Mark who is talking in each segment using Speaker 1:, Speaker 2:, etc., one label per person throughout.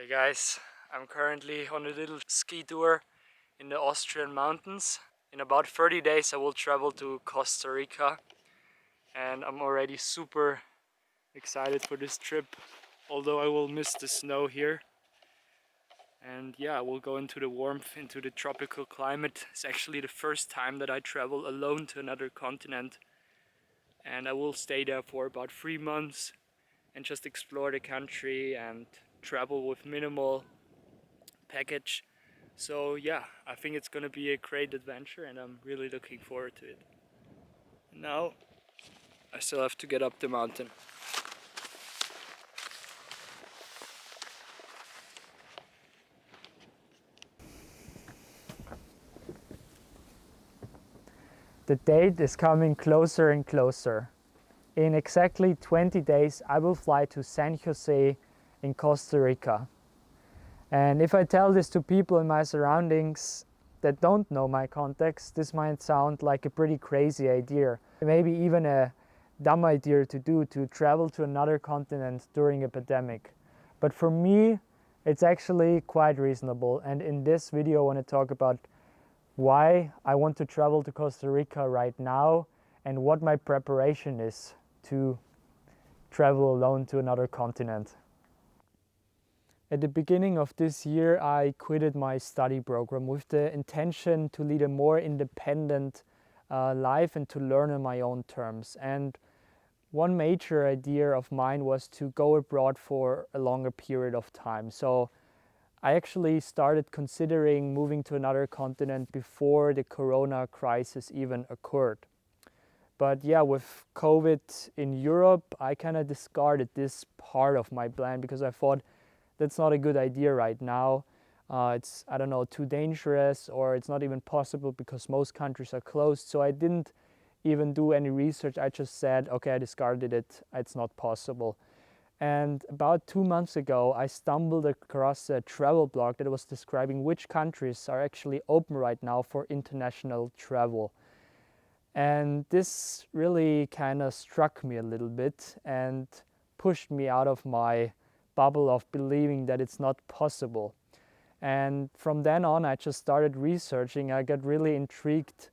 Speaker 1: Hey guys, I'm currently on a little ski tour in the Austrian mountains. In about 30 days I will travel to Costa Rica and I'm already super excited for this trip, although I will miss the snow here. And yeah, I will go into the warmth, into the tropical climate. It's actually the first time that I travel alone to another continent, and I will stay there for about 3 months and just explore the country and travel with minimal package. So yeah, I think it's gonna be a great adventure and I'm really looking forward to it. Now I still have to get up the mountain. The date is coming closer and closer. In exactly 20 days I will fly to San Jose in Costa Rica. And if I tell this to people in my surroundings that don't know my context, this might sound like a pretty crazy idea. Maybe even a dumb idea to do, to travel to another continent during a pandemic. But for me, it's actually quite reasonable. And in this video, I want to talk about why I want to travel to Costa Rica right now and what my preparation is to travel alone to another continent. At the beginning of this year, I quitted my study program with the intention to lead a more independent life and to learn on my own terms. And one major idea of mine was to go abroad for a longer period of time. So I actually started considering moving to another continent before the corona crisis even occurred. But yeah, with COVID in Europe, I kind of discarded this part of my plan because I thought that's not a good idea right now. It's, I don't know, too dangerous, or it's not even possible because most countries are closed. So I didn't even do any research. I just said, okay, I discarded it. It's not possible. And about 2 months ago, I stumbled across a travel blog that was describing which countries are actually open right now for international travel. And this really kind of struck me a little bit and pushed me out of my bubble of believing that it's not possible. And from then on, I just started researching. I got really intrigued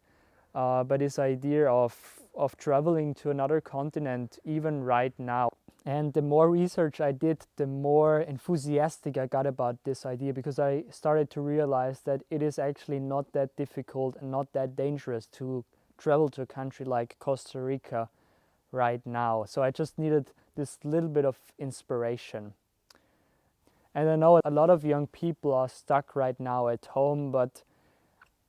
Speaker 1: by this idea of traveling to another continent, even right now. And the more research I did, the more enthusiastic I got about this idea, because I started to realize that it is actually not that difficult and not that dangerous to travel to a country like Costa Rica right now. So I just needed this little bit of inspiration. And I know a lot of young people are stuck right now at home, but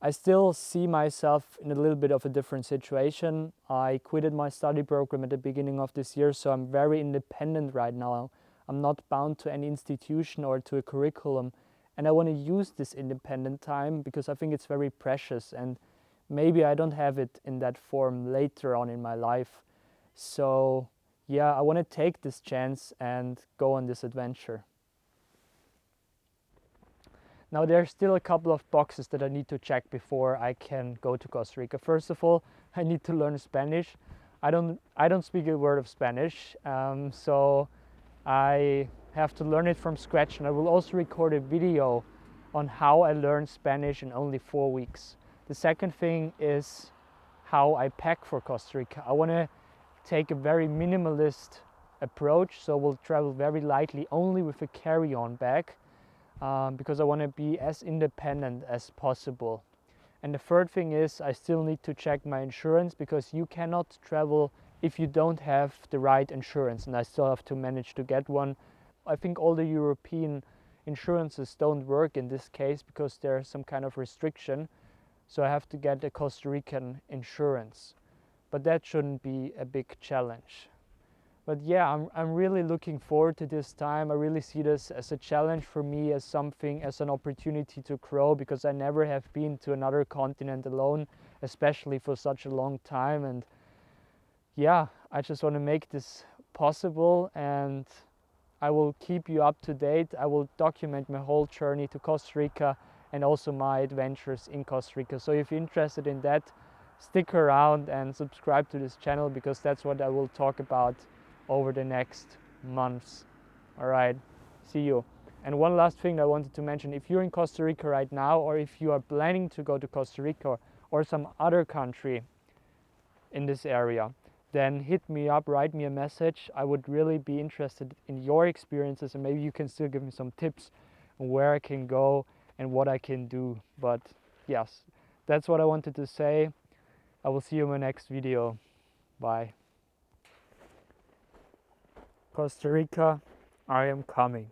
Speaker 1: I still see myself in a little bit of a different situation. I quitted my study program at the beginning of this year, so I'm very independent right now. I'm not bound to any institution or to a curriculum. And I want to use this independent time because I think it's very precious, and maybe I don't have it in that form later on in my life. So yeah, I want to take this chance and go on this adventure. Now there are still a couple of boxes that I need to check before I can go to Costa Rica. First of all, I need to learn Spanish. I don't speak a word of Spanish, so I have to learn it from scratch, and I will also record a video on how I learned Spanish in only 4 weeks. The second thing is how I pack for Costa Rica. I want to take a very minimalist approach, so we'll travel very lightly, only with a carry-on bag. Because I want to be as independent as possible. And the third thing is I still need to check my insurance, because you cannot travel if you don't have the right insurance, and I still have to manage to get one. I think all the European insurances don't work in this case because there's some kind of restriction, so I have to get a Costa Rican insurance. But that shouldn't be a big challenge. But yeah, I'm really looking forward to this time. I really see this as a challenge for me, as something, as an opportunity to grow, because I never have been to another continent alone, especially for such a long time. And yeah, I just want to make this possible, and I will keep you up to date. I will document my whole journey to Costa Rica and also my adventures in Costa Rica. So if you're interested in that, stick around and subscribe to this channel, because that's what I will talk about over the next months. All right, see you. And one last thing I wanted to mention, if you're in Costa Rica right now, or if you are planning to go to Costa Rica or some other country in this area, then hit me up, write me a message. I would really be interested in your experiences, and maybe you can still give me some tips on where I can go and what I can do. But yes, that's what I wanted to say. I will see you in my next video. Bye. Costa Rica, I am coming.